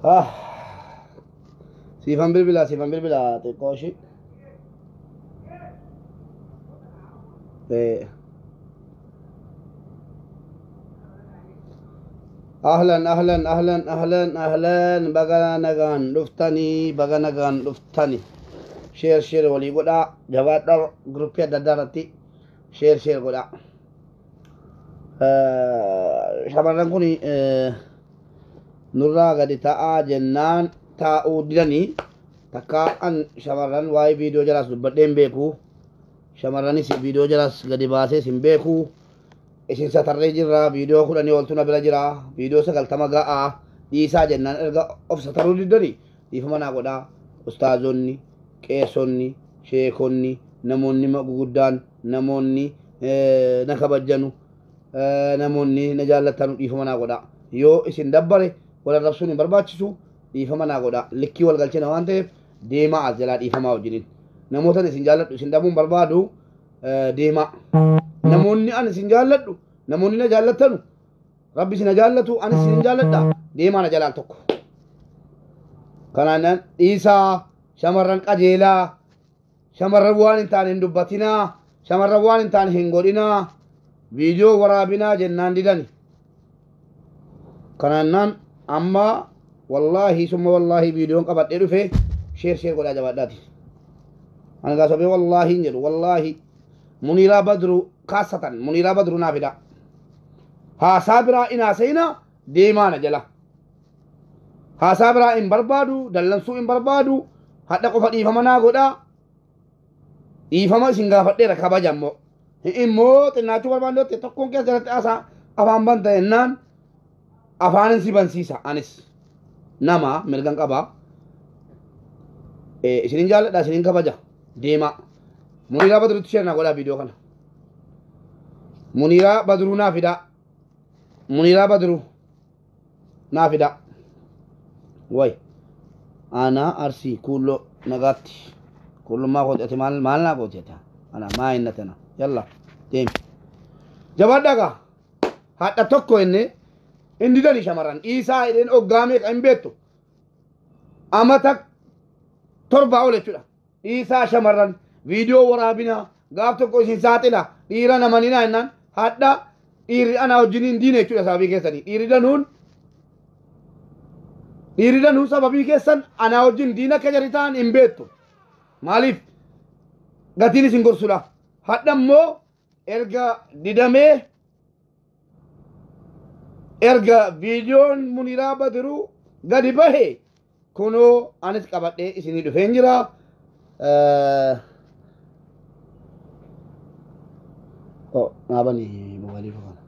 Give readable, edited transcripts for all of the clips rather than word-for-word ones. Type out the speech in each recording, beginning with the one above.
Ah, sifan bilbila xiqqooshi. أهلا بغا نغان لفتني شير ولي قدا جواد جروبيا ددارتي شير قدا shamarran kun nurraa gadi ta'aa jennaan taa'uu didanii takka an shamarran waa'ee viidiyoo jalaas dubbadheen beeku shamarranis viidiyoo jalaas gadi baasee sin beeku isin satarree jirra viidiyoo 10 oltu na bira jira viidiyoo 90 ga'a dhiisaa jennaan erga of sataruu didanii dhiifama naa godhaa ustaazonni qeessonni sheekonni namoonni guguddaan namoonni na kabajjanu namoonni na jaallatan dhiifama naa godhaa yoo isin dabbare wal arrabsuun hin barbaachisu dhiifama naa godhaa likkii wal galchina waan ta'eef deemaa as jalaa dhiifamaa wajjiniin namootan isin jaalladhu isin dhabuun barbaadu deemaa namoonni an isin jaalladhu namoonni na jaallattanu rabbi isin jaallatu anis isin jaalladha deemaa na jalaan tokko kanaan dhiisaa shamarran qajeelaa shamarran waan hin taane hin dubbatinaa shamarran waan hin taane hin godhinaa viidiyoo waraabinaa jennaan didani kanaan amma wallaahi summa wallaahi viidiyoon qabadhee dhufe sheer godhaa jabaadhaati ana gaasobee wallaahi hin jedhu wallaahi munira badru kaasatan munira badru naa fida haasaa biraa inaa seena deemaana jala haasaa biraa hin barbaadu dallansuu hin barbaadu hadha qofa dhiifama naa godhaa dhiifama isin gaafadheera kabaja immoo xinnaachuu barbaandotti tokkoon keessa jalatti asaa afaan banta jennaan afaanin si bansiisa anis nama mirgan qabaa isinin jaalladha isinin kabaja deemaa muniraa badruutti sheer naa godhaa viidiyoo kana muniraa badruu naa fida muniraa badruu naa fida way ana arsii kuullo nagaatti kullummaa kooti maal naa kooti ana maa innatana yalla deemi jabaadhaga hadha tokko inni dani shamarran dhiisaa hidheen oggaamee kan beektu amata torba ol jechuudha dhiisaa shamarran viidiyoo waraabinaa gaaf tokko isin saaxila dhiira namaninaa jennaan hadha dhiirri anaa wajjiniin diine jechuudha sababii keessanii dhiirri danuun sababii keessan anaa wajjin diina akka jari ta'an hin beektu maaliif gatiin isin gorsudha hadha immoo erga didamee erga viidiyoon muniraa badruu gadi bahe kunoo anis qabadhee isinii dhufeen jira naabani mobailii fakana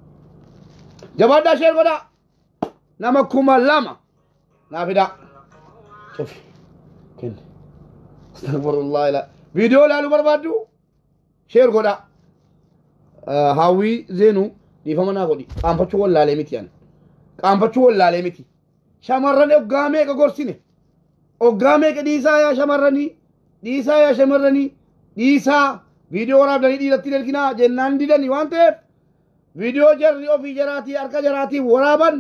jabaadhaa sheer godhaa nama 2,000 naa fidaa cufi kenne astagfirullah ila viidiyoo laaluu barbaaddu sheer godhaa hawwii zeenuu dhiifama naa godhi qaanfachuu wallaalee miti yan qaanfachuu wallaalee miti shamarran oggaa meeqa gorsine oggaa meeqa dhiisaa yaa shamarranii dhiisaa viidiyoo waraabdanii dhiiratti erginaa jennaan didanii waan ta'eef viidiyoo jarri ofii jaraatii harka jaraatii waraaban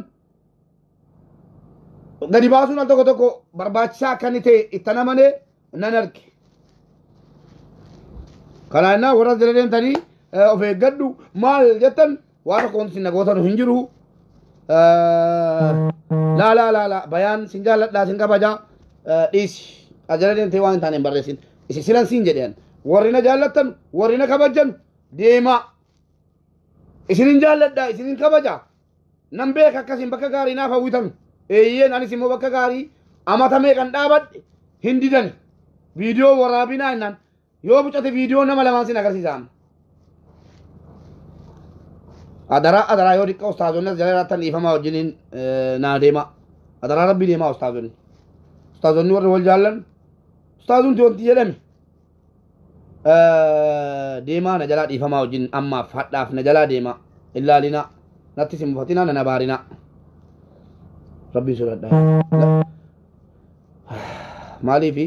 gadi baasuun al tokko barbaachisaa akka inni ta'e itti namanee nan arge kanaannaa warra jala deemtanii of eeggadhu maal jettan waan tokko wanti nagootanu hin jiru laa bayaan sin jaalladhaa sin kabajaa dhiisi ajala deemtee waan hin taane hin barreessin isi silan siin jedheen warri na jaallattan warri na kabajjan deemaa isinin jaalladhaa isinin kabajaa nan beeka akkasin bakka gaarii naaf hawwitan eeyyeen anis immoo bakka gaarii amata meeqan dhaabadhe hin didani viidiyoo waraabinaa jennaan yoo bucate viidiyoo nama lamaan sin agarsiisa adaraa yoo dhiqqa ustaazonni as jala jiraattan dhiifamaa wajjiniin naa deema adaraa rabbii deemaa ustaazonni warri wal jaallan ustaazunti wanti jedhame deemaa na jalaa dhiifamaa wajjin ammaaf hadhaaf na jalaa deemaa illaalina natti sin bufatinaa na nabaarinaa rabbiin sodaadhaa maaliifi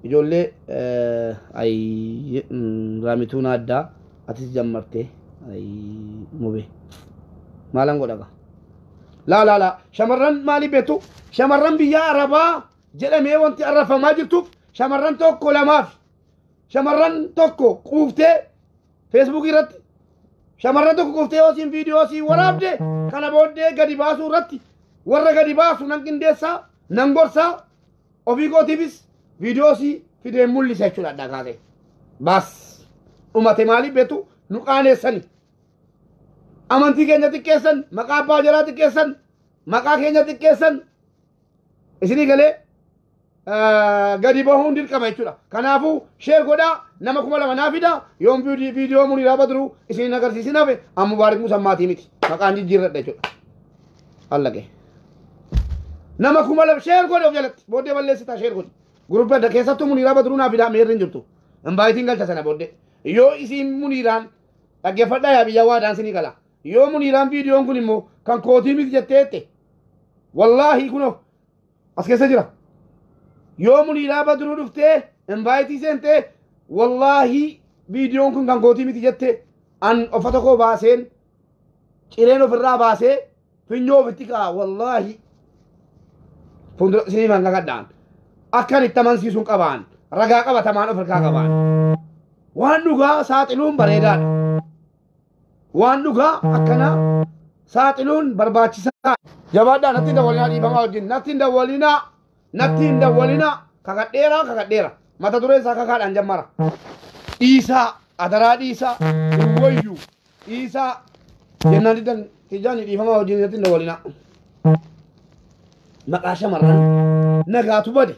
ijoollee raamituun addaa atis jammartee mube maalan godhaga لا شمرن مالي بيتو شمرن بيا عربا jedhe mee wanti arrafamaa jirtuuf shamarran tokko lamaaf shamarran tokko quuftee Facebook irratti shamarran tokko quuftee osin viidiyoo si waraabde kana booddee gadi baasuu irratti warra gadi baasu nan qindeessaa nan gorsaa ofii kootiifis viidiyoo si fidee mul'isa jechuudha dhagaate bas dhumate maaliif beetu nu qaaneessani amantii keenya xiqqeessan maqaa abbaa jalaa xiqqeessan maqaa keenya xiqqeessan isinii galee gadi bahuun dirqama jechuudha kanaafuu sheer godhaa nama 2,000 naa fida yoom viidiyoo muniraa badru isin agarsiisin hafe an mubaarik musammaatii miti maqaan jijjiirradha jechuudha allaqe nama 2,000 sheer godhe of jalatti booddee balleessitaa sheer godhe guruppii adda keessattuu muniraa badru naa fida meerri hin jirtu imbaayitiin galcha sana booddee yoo isin muniraan dhaggeeffadhaa yaa biyya waadaan sinii gala yoo muniraan viidiyoon kun immoo kan kootii miti jetteette wallaahi kunoo as keessa jira yoo muniraa badruu dhuftee invaayitii seentee wallaahi viidiyoon kun kan kootii miti jette an uffata koo baaseen cireen ofirraa baasee finyoo ofitti kaa wallaahi fuuldura isinii man gagadhaan akkan itti amansiisuun qabaan ragaa qabatamaan ofirraa qabaan waan dhugaa saaxiluun bareedaadha waan dhugaa akkana saaxiluun barbaachisaa jabaadhaa natti hin dawwalinaa dhiifamaa wajjin natti hin dawwalinaa kakadheera mata duree isaa kakaadhaan jammara dhiisaa adaraa dhiisaa wayyu dhiisaa jennaan diddan tijaani dhiifamaa wajjin natti hin dawwalinaa maqaa shamarran nagaatu bade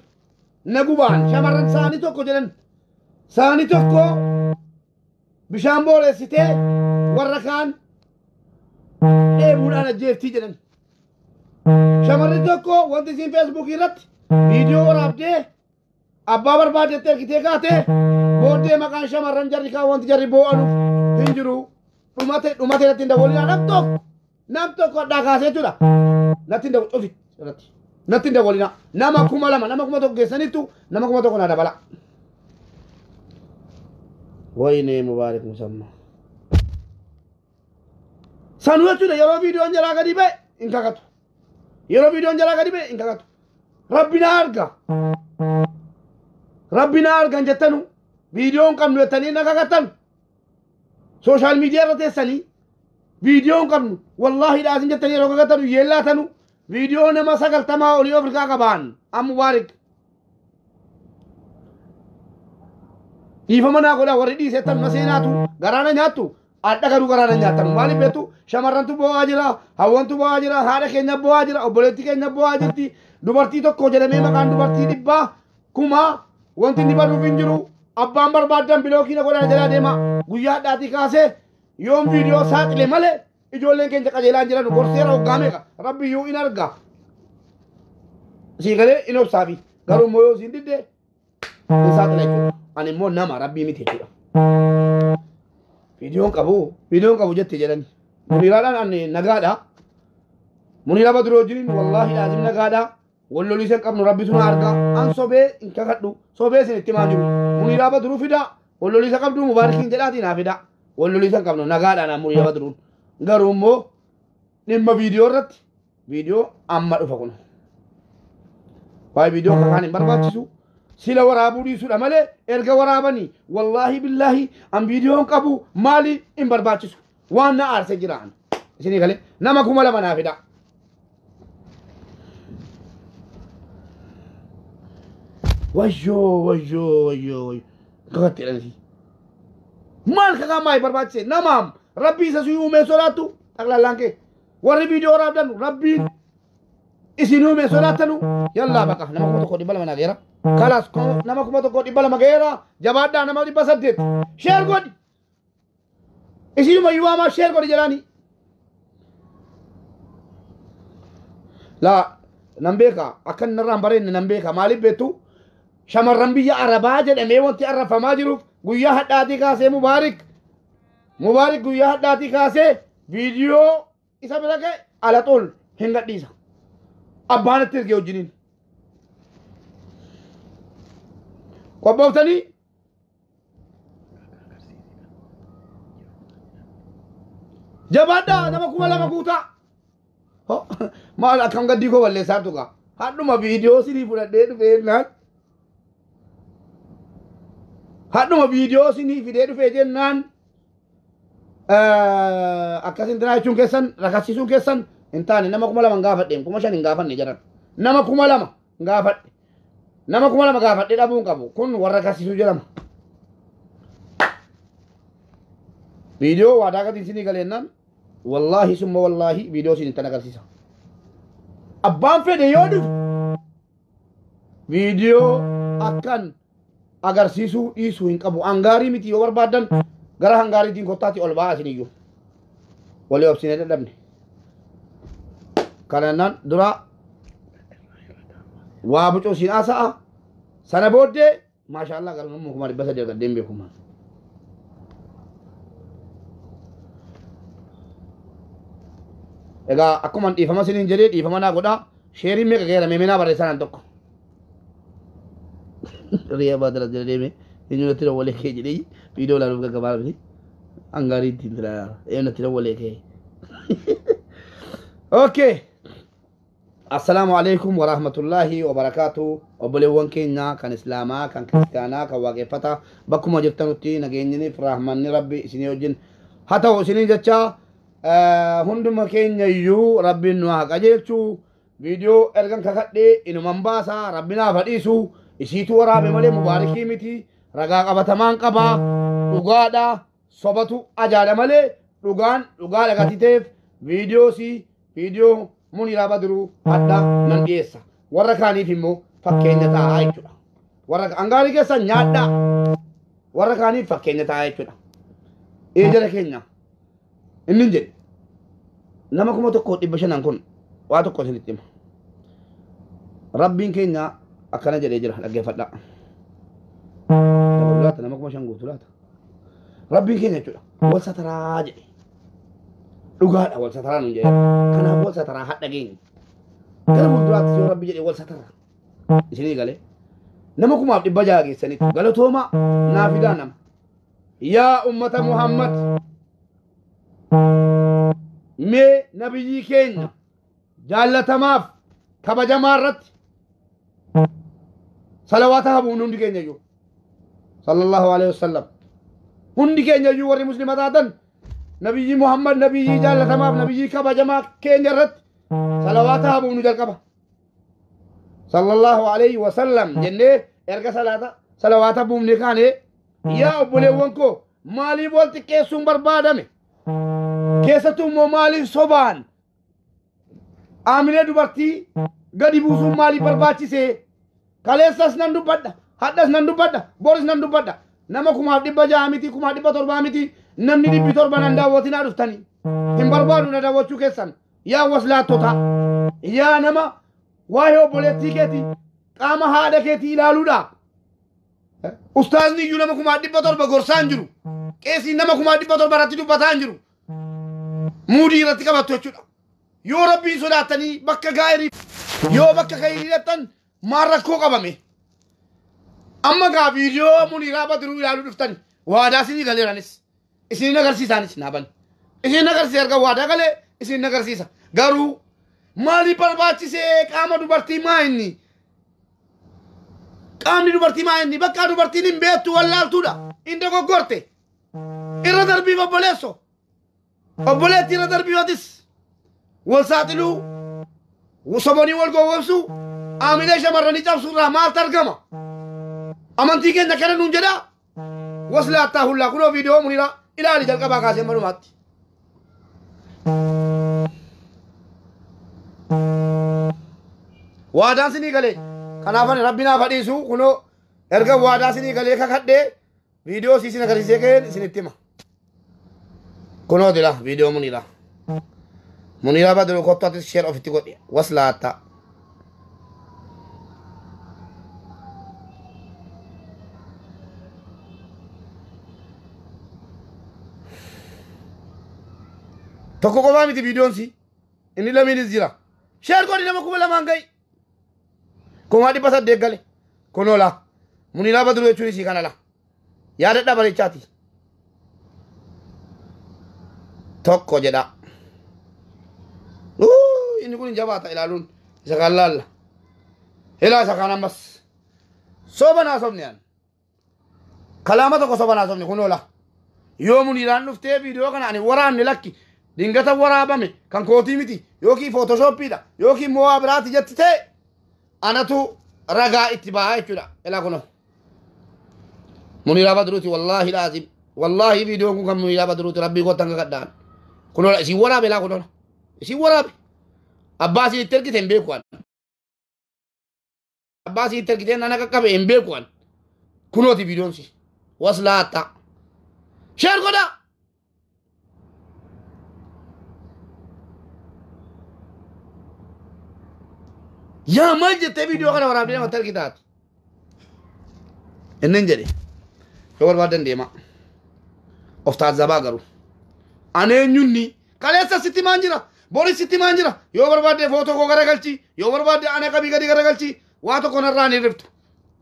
nagubaan shamarran saanii tokko jedhan saanii tokko bishaan booleessitee warra kaan dheebuudhaan ajjeeftii jedhan shamarri tokko wanti isin feesbuukii irratti viidiyoo waraabdee abbaa barbaadettee ergitee kaatee booddee maqaan shamarran jarri kaan wanti jarri boo'anuuf hin jiru dhumate natti hin dawwalinaa nam tokko addaa kaasee jechuudha natti hin dawwalinaa nama 2,000 nama 1,000 geessanittu nama 1,000 na dabala wayne mubaarik musammaa sanu jechuudha yeroo viidiyoon jalaa gadi ba'e hin kakatu yeroo viidiyoon jalaa gadi ba'e hin kakatu rabbina argan jettanu viidiyoon qabnu jettanii na kakattan sooshaal miidiyaa irra teessanii viidiyoon qabnu wallaahi dhaasin jettanii yeroo kakattanu yeellaatanu viidiyoo nama 90 olii ofirkaa qabaan an mubaarik dhiifama naa godhaa warri dhiisettanu na seenaatu garaana nyaattu adda garuu garaana nyaatanu maaliif beektu shamarrantu bo'aa jira hawwantu bo'aa jira haadha keenya bo'aa jira obboleettii keenya bo'aa jirti dubartii tokko jedhamee maqaan dubartii 100,000 wanti inni baduuf hin jiru abbaan barbaaddan bilookiina godhana jalaa deema guyyaa dhaatii kaasee yoom viidiyoo saaxile malee ijoolleen keenya qajeelaan jiran gorseera hoggaa meeqa rabbiyyuu in arga sii galee in obsaafi garuu immoo yoo siin diddee in saaxila jechuudha ani immoo nama rabbii miti jechuudha viidiyoon qabu jette jedhani muniraadhaan ani nagaadha munira badruu wajjiniin wallaahi laazim nagaadha walloliisan qabnu rabbi sun arga an sobee in kakadhu sobee isin itti maa jiru munira badruu fida walloliisa qabdu mubaarikiin jedhaatii naa fida walloliisan qabnu nagaadhaan an munira badruun garuu immoo dhimma viidiyoo irratti viidiyoo amma dhufa kun waa'ee viidiyoo kakaan hin barbaachisu sila waraabuu dhiisuudha malee erga waraabanii wallaahi billaahi an viidiyoon qabu maali hin barbaachisu waan na aarse jiraan isinii galee nama 2,000 naa fida wayyoo kakatti jedhanisi maal kakaan maayii barbaachise namaam rabbii isa suyuu uumee sodaattu dhaqlallaan kee warri viidiyoo waraabdanu rabbiin isin uumee sodaattanu yallaa baqa nama 1,200 naa geera kalas nama 1,200 geera jabaadhaa nama 800 sheer godhi isinuma yuwaamaa sheer godhi jedhaani laa nan beeka akkan narraan bareenne nan beeka maaliif beektu shamarran biyya arabaa jedhamee wanti arrafamaa jiruuf guyyaa hadhaatii kaasee mubaarik guyyaa hadhaatii kaasee viidiyoo isa bira ga'e ala xol hin gadhiisa abbaan itti ergee wajjiniin qobbooftanii jabaadhaa nama 2,000 guutaa maal akkam gaddii koo balleessaa tuqa hadhuma viidiyoo sinii fudhadhee dhufee naan hadhuma viidiyoo sinii fidee dhufee jennaan akkasin tanaa jechuun keessan rakasisuun keessan hin taane nama 2,000 gaafadhe 5,000 hin gaafanne jedhan nama 2,000 gaafadhe nama 2,000 gaafadhe dhabuun qabu kun warra rakasisuu jedhama viidiyoo waadaa gatiin sinii galeennaan wallahi summa wallahi viidiyoo sin tan agarsiisa abbaan fedhe yoo dhufu viidiyoo akkan agarsiisuu dhiisuu hin qabu hangaarii miti yoo barbaadan gara hangaariitiin kottaatti ol ba'aa isiniyyuu walii obsinee dadhabne kanannaan dura waa bucuu siin haasa'a sana booddee maashaallah garuu 300 argadheen beekumaa egaa akkuma dhiifama siniin jedhee dhiifama naa godhaa sheeriin meeqa geera meemenaa barreessanaan tokko riyaa baadala jala deeme eenyuunatti dawwalee kee jedhee viidiyoo laaluuf gaggabaa miti hangaariitti filayaa eenyuunatti dawwalee kee okay assalaamu alaikum warahmatullahi wabarakaatu obboleewwan keenya kan islaamaa kan kiristaanaa kan waaqeffataa bakkuma jirtanutti nageenyiniif rahmanni rabbi isinii wajjin haa ta'u isinii jechaa hunduma keenya iyyuu rabbiin nu haa qajeelchu viidiyoo ergan kakadhee inuman baasaa rabbinaa fadhiisu isiitu waraabe malee mubaarikii miti ragaa qabatamaan qabaa dhugaadha sobatu ajaadha malee dhugaan dhugaa dhagatiteef viidiyoo munira bedru adda nan dhiyeessa warra kaaniif immoo fakkeenya ta'aa jechuudha warra hangaarii keessan nyaadha warra kaaniif fakkeenya ta'aa jechuudha jala keenya inni jedhe nama 1,500 kun waa tokko isinitti hima rabbiin keenya akkana jedhee jira dhaggeeffadhaa laata nama 5,000 guutuu laata rabbiin keenya jechuudha wal sataraa jedhe dhugaadha wal sataraa nun jedhe kanaaf wal sataraa hadha geenya gara fuulduraatti yoo rabbi jedhe wal sataraa isinii galee nama 1,600 geessanitti galatooma naa fidaa nama yaa ummata muhammad mee nabiyyi keenya jaallatamaaf kabajamaa irratti salawaata habuun hundi keenya iyyuu sallallahu alaihi wasallam hundi keenya iyyuu warri muslima taatan nabiyyi muhammad nabiyyi jaallatamaaf nabiyyi kabajamaa keenya irratti salawaata habuun jalqaba sallallahu alaihi wasallam jennee erga salawaata buufne kaane yaa obboleewwan koo maaliif wal xiqqeessuun barbaadame keessattuu immoo maaliif sobaan aamilee dubartii gadi buusuun maaliif barbaachise kaleessas nan dubbadha hadhas nan dubbadha boris nan dubbadha nama 600 miti 700 miti namni 700 nan daawwatinaa dhuftanii hin barbaadu na daawwachuu keessan yaa waslaattota yaa nama waa'ee obboleettii keetii qaama haadha keetii ilaaluudha ustaazni iyyuu nama 700 gorsaan jiru qeesiin nama 700 irratti dubbataan jiru muudii irratti qabattu jechuudha yoo rabbiin sodaattanii bakka gaarii yoo bakka gaarii dhattan maal rakkoo qabame amma gaa viidiyoo munira bedru ilaaluu dhuftani waadaa isinii galeeranis isin agarsiisaanis naaban isin agarsiisa erga waadaa galee isin agarsiisa garuu maaliif barbaachisee qaama dubartii maa inni qaamni dubartii maa inni bakka dubartiin hin beektu wallaaltuudha hin dogoggorte irra darbii obboleesso obboleetti irra darbiyootis wal saaxiluu sobonii wal gowwomsuu aamilee shamarranii cabsuurraa maaltu argama amantii keenya kana nuun jedhaa waslaattaa hullaa kunoo viidiyoo munira ilaali jalqabaa kaasee malumaatti waadaan sinii galee kanaafan rabbinaa fadhiisu kunoo erga waadaa sinii galee kakadhee viidiyoo siisin agarsiisee keen isinitti hima kunoo dila viidiyoo munira bedru kottaatis sheer ofitti godhe waslaattaa tokko qofaa miti viidiyoon si inni lamiinis jira sheer godhi nama 2,000 gahi 800 gale kunoo la munira bedru jechuun isii kana la yaadadha bareechaati tokko jedha إن يكون جبات إلى لون سكال الله إلى سكان بس صوبنا صوبنيان كلامته كصوبنا صوبني كنولا يوم نيران نفتي فيديو كان يعني وران نلاقي دينغتا ورا بامي كان كوتي ميتي يوكي فوتوشوب بيدا يوكي موابرات جتتي أنا تو رجع اتباعي كذا إلى كنو منيرا بدروتي والله لازم والله فيديو كم منيرا بدروتي ربي قد تنقل قدان كنو لا سيورا بلا كنو سيورا أباسي تركي تنبيكوان أباسي تركي تن أنا كم إنبيكوان كنو تي فيديو سي وصلاتا شير كذا يا ماجد تبي فيديو كنا ورا بينا متر كتات إنن جري يور بعدين ديما أفتاد زباغرو أنا نيوني كاليسا ستي مانجرا بوري ستي مانجرا يور بعدين فوتو كو غرقلتي يور بعدين أنا كبي كدي غرقلتي واتو كنا راني رفتو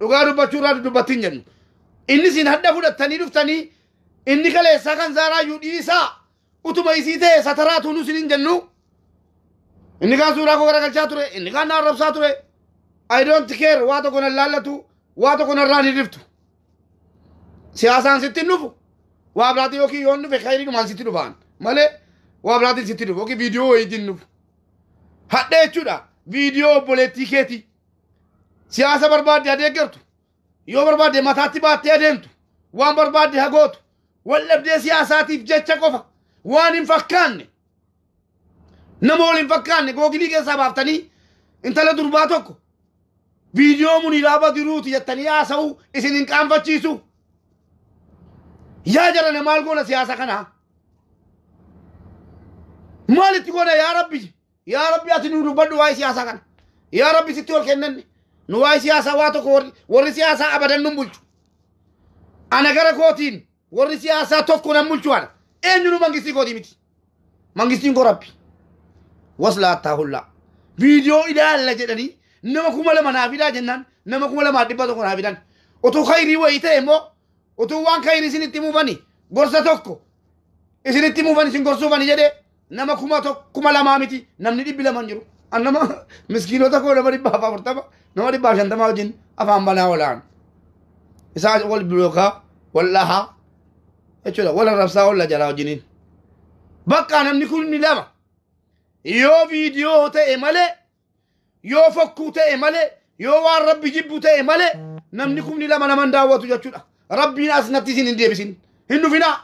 لغارو بچورا دو باتينجن إني سين هدا فودا تاني رفتاني إني كاليسا كان زارا يوديسا أتوما يسيته ستراتو نسين جنو إني كان سورا كو غرقل توري إني كان نار توري I don't care واتو كنا لالتو واتو كنا راني رفتو سياسان ستي نوفو وابراتي يوكي يون في خيري كمان ستي نوفان مالي وابراتي ستي نوفو كي فيديو يدين نوفو حتى يتشودا فيديو بوليتيكيتي سياسة برباد يا ديگرتو يو برباد ماتاتي بات يا دينتو وان برباد هاغوتو ولا بدي سياساتي في جتشا كوفا وان انفكاني نمول انفكاني غوغلي كي سبابتني انت لا درباتوكو فيديو منيرا بدروتي يتني اسو اسن انقام فچيسو يا جرى مال قونا سياسة كنا مالتي قونا يا ربي أتني نبدو واي سياسة كنا يا ربي ستول كنني نواي سياسة واتو كوري وري سياسة أبدا نمبلتو أنا غير كوتين وري سياسة توكو نمبلتو أنا نو مانجستي كوتي ميتي مانجستي نكو ربي وصلا أتاهولا فيديو إذا ألا جدني نما كوما لما نافدا جنان نما كوما لما دباتو كنا نافدان وتو خيري ويته مو utuu waan kayri isinitti mufani gorsa tokko isinitti mufani isin gorsuufani jedhe nama kuma lamaa miti namni 200 jiru annama miskiinota koo nama 140 nama 150 wajjin afaan banaa olaan isaa wal bilookaa wal lahaa jechuudha wal rabsaa wal jalaa wajjiniin bakka namni kun ni lama yoo viidiyoo ta'e malee yoo fokkuu ta'e malee yoo waan rabbi jibbu ta'e malee namni kun ni lama naman daawwatu jechuudha ربنا أسنتيسين إندي بسين هندو فينا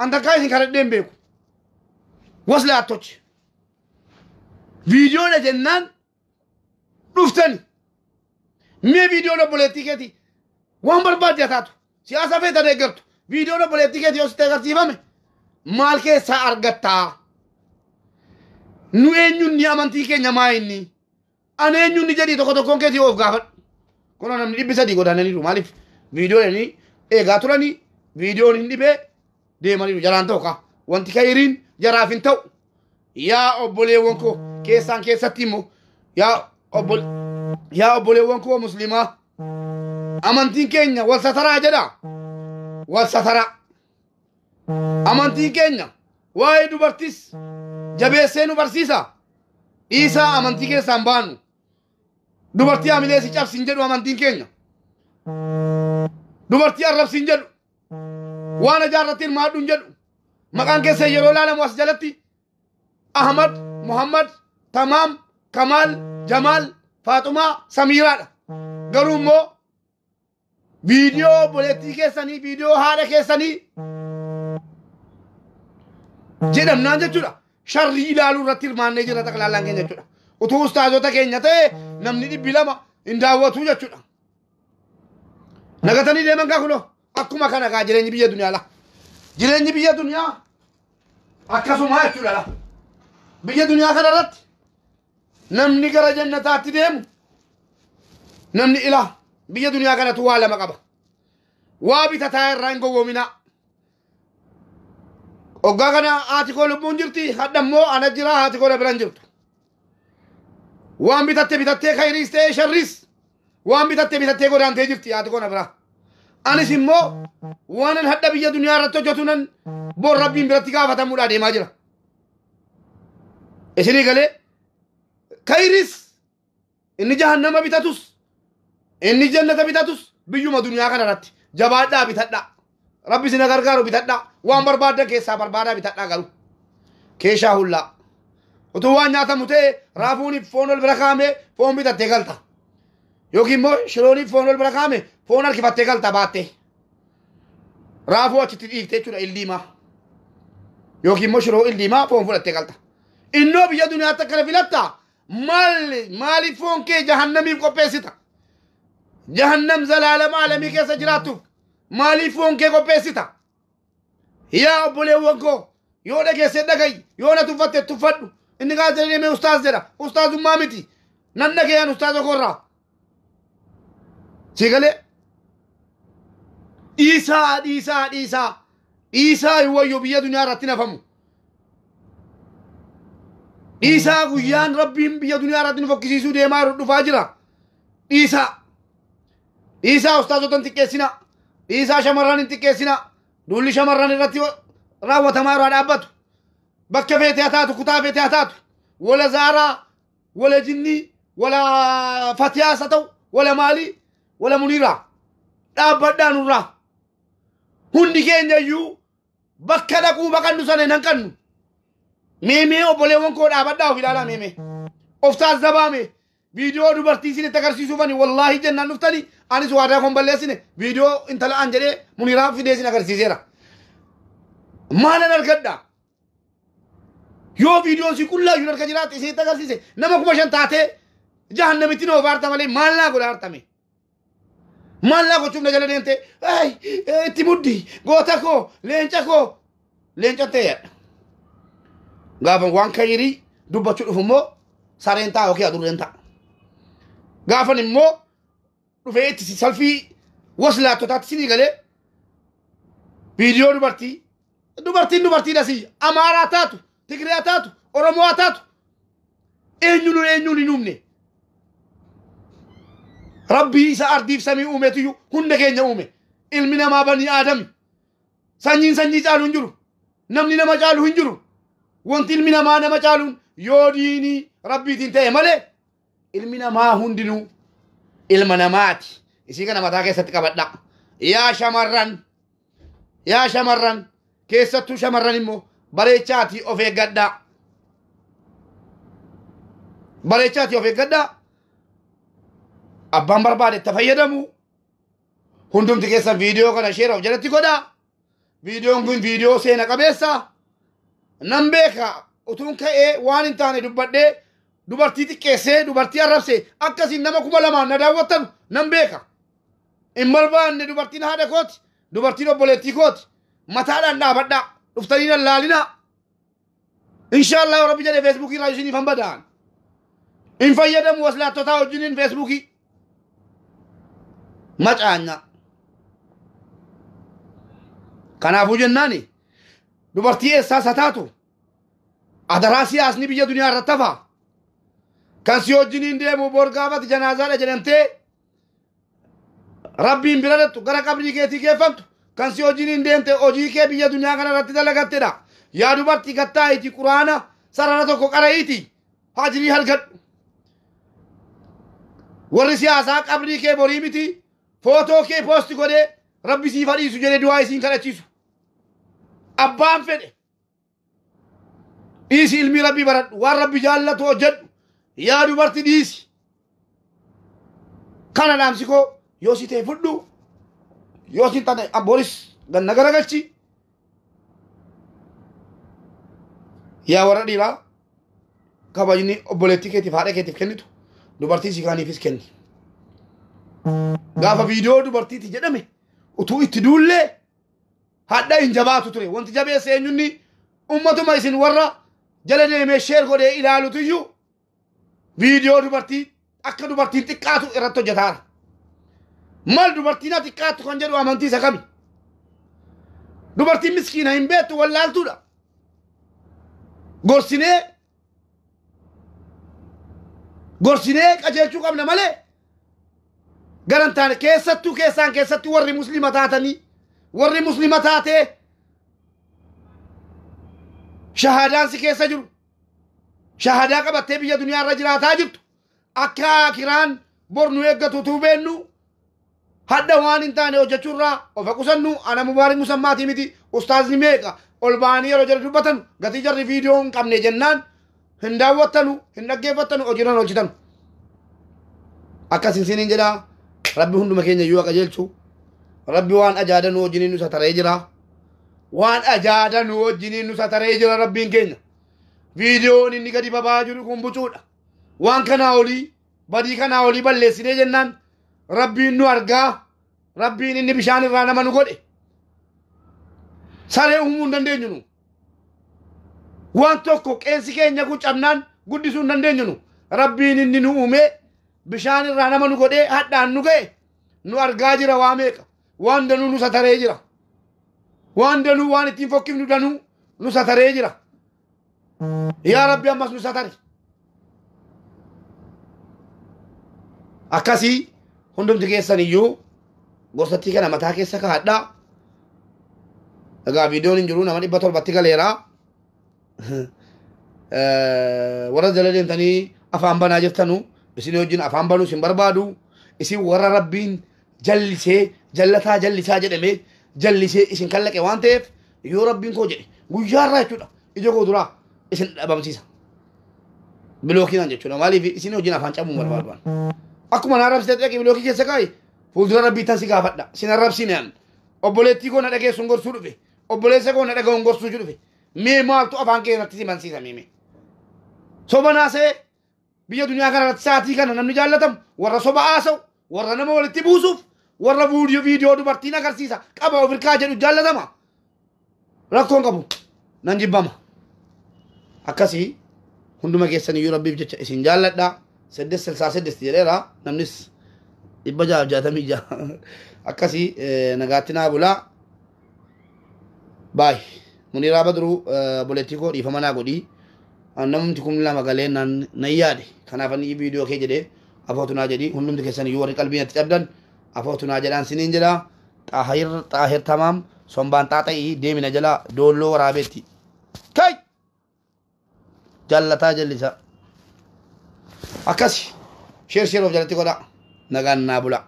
أنت كايسين كارت ديم بيكو وصل أتوش فيديو لجنان رفتني مي فيديو لبوليتيكتي وان برباد جاتاتو سياسة فيتا ديگرتو فيديو لبوليتيكتي يوستيغر سيفامي مالكي سارغتا نو إنيون نيامانتيكي نيامايني أنا إنيون نجدي توكو توكو كيتي وف غافت كونا نمني بيسا ديگو داناني رو مالف فيديو لني إيغاتوراني فيديو نندبه ديماني جران توكا وانتي كايرين جرافين تو يا أبولي وانكو كيسان كيسا تيمو يا أبولي وانكو مسلمة أمانتين كينيا والسترا جدا والسترا أمانتين كينيا واي دوبرتيس جبيسينو برسيسا إيسا أمانتين كيسان بانو دوبرتي عمليه سيچاف سنجدو أمانتين كينيا دوبرتي عرب سنجدو وانا جارتين ما دون جدو مكان كيسا يرو العالم واسجلتي أحمد محمد تمام كمال جمال فاطمة سميرة قرومو فيديو بوليتي كيساني فيديو هذا كيساني جدم نانجا جدا شري لالو رتير ماني جدا تقلالان كينجا جدا وتو استاذو تكينجا تي نمني دي بلما انداواتو جدا نغتني ديمان كاكولو أكما كان كا جريني بيا دنيا لا جريني بيا دنيا أكاسو ما يتشو لا بيا دنيا كان رت نمني كرا جنة ديم نمني إله بيا دنيا كان توالا مقابا وابي تتاير رانغو ومنا أغاقنا آتكو لبون جرتي خدمو أنا جرا آتكو لبران جرتو وان بيتاتي خيريس تي شريس وان بيتاتي قران تي جرتي آتكو نبرا أنا سمو وانا هدا بيا دنيا رتو جتونن بور ربين برتكا فتمولا دي ماجرا إسني قلي كيرس إني جهنم بتاتوس إني جنة بتاتوس بيوم الدنيا كان رات جبادة بتاتا ربي سنغرغارو بتاتا وان بربادة كيسا بربادة بتاتا قالوا كيشا هلا وتوان ناتا متى رافوني فون البركامة فون بتاتا قالتا يوكي مو شلوني فون البركامة فون الكفتة قالتا باتة رافو أشتري تيجوا إلديما يوكي مو شلو إلديما فون فلتة قالتا إنه بيا دنيا تكلف لتا مالي فون كي جهنم يبقى بيسيتا جهنم زلالة عالمي كي سجراتو مالي فون كي كو بيسيتا يا أبولي وانكو يونا كي سيدا كي يونا تفت إني قاعد تريني من أستاذ زيرا أستاذ مامتي نانا كي أنا أستاذ كورا سيقالي إيسا هو يبيا دنيا راتنا فمو إيسا غيان ربهم بيا دنيا راتنا فكسيسو ديما ردو فاجرا إيسا أستاذو تنتكيسنا إيسا شمران انتكيسنا دولي شمران الرتي راوة تمارو على أبتو بكا فيتي أتاتو كتاب فيتي أتاتو ولا زارا ولا جني ولا فتياسة ولا مالي ولا منيرا أبدا نورا هندي كينجا يو بكا دكو بكا نساني ننكنو ميمي أبولي وانكو أبدا وفلالا ميمي أفتاز زبامي فيديو دوبرتيسي نتكرسيسو فاني والله جنة نفتني أنا سوارا كم بلسينه فيديو انتلا أنجلي منيرا في ديسي نكرسيسيرا ما لنا الكدا يو فيديو سي كلها يو نركجرات إسي تكرسيسي نما كمشان تاتي جهنم تينو فارتا مالي مالنا قولارتا مي مالنا قو چوم نجل دينتي اي تيمودي غوتاكو لينچا تير غافن وان كيري دوبا چو فمو سارينتا اوكي ادورينتا غافن مو رفعت سلفي وصلت تاتسيني قال فيديو دوبرتي نسي اماراتاتو تجرياتاتو اورمواتاتو اينيوني نومني ربي ساردي سمي اومتيو هن كينيا اومي علمنا ما بني ادم سني جالو نجرو نمني نما جالو نجرو وانت علمنا ما نما جالو يوديني ربي تنتهي مالي علمنا ما هندنو ilma namaati isii kana mataa keessatti qabadha yaa shamarran keessattuu shamarran immoo bareechaatii of eeggadha abbaan barbaade itti fayyadamu hundumti keessan viidiyoo kana sheera of jalatti godha viidiyoon kun viidiyoo seena qabeessa nan beeka utuun ka'ee waan hin taane dubbadhee dubartii xiqqeessee dubartii arrabsee akkasiin nama 2,000 na daawwattan nan beeka hin barbaanne dubartiin haadha kooti dubartiin obboleettii kooti mataadhaan dhaabadha dhuftanii nan laalina inshaallah rabbi jedhee feesbuukii irraa isiniif han bada'an hin fayyadamu waslaattotaa wajjiniin feesbuukii macaanya kanaafuu jennaani dubartii eessaas haa taatu adaraa siyaasni biyya duniyaa irratti hafaa kan si wajjiniin deemu borgaafati janaazaadha jedhamtee rabbiin bira dhattu gara qabrii keetii geeffamtu kan si wajjiniin deemte hojii kee biyya duniyaa kana irratti dalagattedha yaa dubartii kattaa'iti quraana sarara tokko qara'iiti hajirii halgadhu warri siyaasaa qabrii kee borii miti footoo kee poosti godhee rabbi siif hadhiisu jedhee du'aa isiin kadhachiisu abbaan fedhe dhiisi ilmi rabbii baradhu waan rabbi jaallatu hojjedhu yaa dubartii dhiisi kana dhaamsi koo yoo si ta'e fudhu yoo si tane abboris ganna garagalchi yaa warra dhiiraa kabajni obboleettii keetiif haadha keetiif kennitu dubartii si kaaniifis kenni gaafa viidiyoo dubartiiti jedhame utuu itti duullee hadha hin jabaatu ture wanti jabeessa eenyunni ummatuma isin warra jala deemee sheer godhee ilaalutuyyuu viidiyoo dubartii akka dubartiin xiqqaatu irratti hojjetaara mal dubartiin xiqqaatu kan jedhu amantii isa kami dubartiin miskiina hin beektu wallaaltuudha gorsinee qajeelchuu qabna malee garantaan keessatti warri muslima taatanii warri muslima taatee shahaadaan si keessa jiru shahadaa qabattee biyya duniyaa irra jiraataa jirtu akka kiraan bornu eeggatu tuubeennu hadda waan hin taane hojjechuurraa of qusannu ana mubaarik musammaatii miti ustaazni meeqa ol ba'anii yeroo jala dubbatan gatii jarri viidiyoo hin qabne jennaan hin daawwattanu hin dhaggeeffattanu hojiirran hojjetanu akkas isiniin jedha rabbi hunduma keenya iyyuu qajeelchu rabbi waan ajaadanu wajjiniin nu sataree jira waan ajaadanu wajjiniin nu sataree jira rabbiin keenya viidiyoon inni gadi babaa jiru kun bucuudha waan kanaa olii badii kanaa olii balleessinee jennaan rabbiin nu argaa rabbiin inni bishaan irraa nama nu godhe saree uumuu hin dandeenyu nu waan tokko qeensi keenya kun cabnaan guddisuu hin dandeenyu nu rabbiin inni nu uume bishaan irraa nama nu godhe hadhaan nu ga'e nu argaa jira waa meeqa waan danuu nu sataree jira waan danuu waan ittiin fokkifnu danuu nu sataree jira yaa rabbi ammas nu satare akkasii hundumti keessan iyyuu gorsattii kana mataa keessa kaadhaa egaa viidiyoon hin jiru nama 700 galeera warra jala deemtanii afaan banaa jirtanu isin wajjin afaan banuu isin barbaadu isin warra rabbiin jallisee jallataa jallisaa jedhame jallisee isin kallaqe waan ta'eef yoo rabbiin koo jedhe guyyaarraa jechuudha ija koo duraa isin dhabamsiisa bilookiinaan jechuudha maaliif isin wajjin afaan cabuu barbaaduan akkuma na arrabsite dhaqe bilookii keessa kaa'e fuuldura rabbii tan si gaafadha sin arrabsinaan obboleettii koo na dhageessuun gorsuu dhufe obboleessa koo na dhaga'uun gorsuu dhufe mee maaltu afaan keessatti si mansiisa mee soba naasee biyya duniyaa kana irratti sa'aatii kana namni jaallatamu warra soba haasa'u warra nama walitti buusuuf warra viidiyoo dubartiin agarsiisa qaba ofirkaa jedhu jaallatama rakkoon qabu nan jibbama akkasii hunduma keessan iyyuu rabbiif jecha isin jaalladha seddes silsaa seddes jedheera namnis 666 akkasii nagaatti naa bulaa baay munira bedru boleettii koo dhiifama naa godhii namumti kun lama galee nan yaade kanaaf ani viidiyoo kee jedhee afootu naa jedhi hundumti keessan iyyuu warri qalbii natti cabdan afootu naa jedhaan siniin jedha xaahir tamaam sombaan xaaxa'ii deemina jala doolloo waraabeetti kay jallataa jallisa akkasi sheer of jalatti godha nagaan naa bula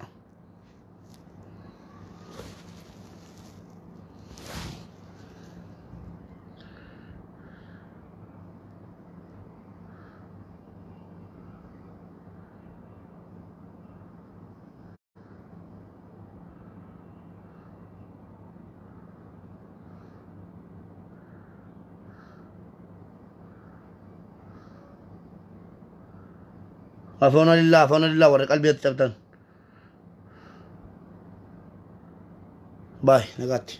afona lillah warra qalbii natti cabdan baay nagaatti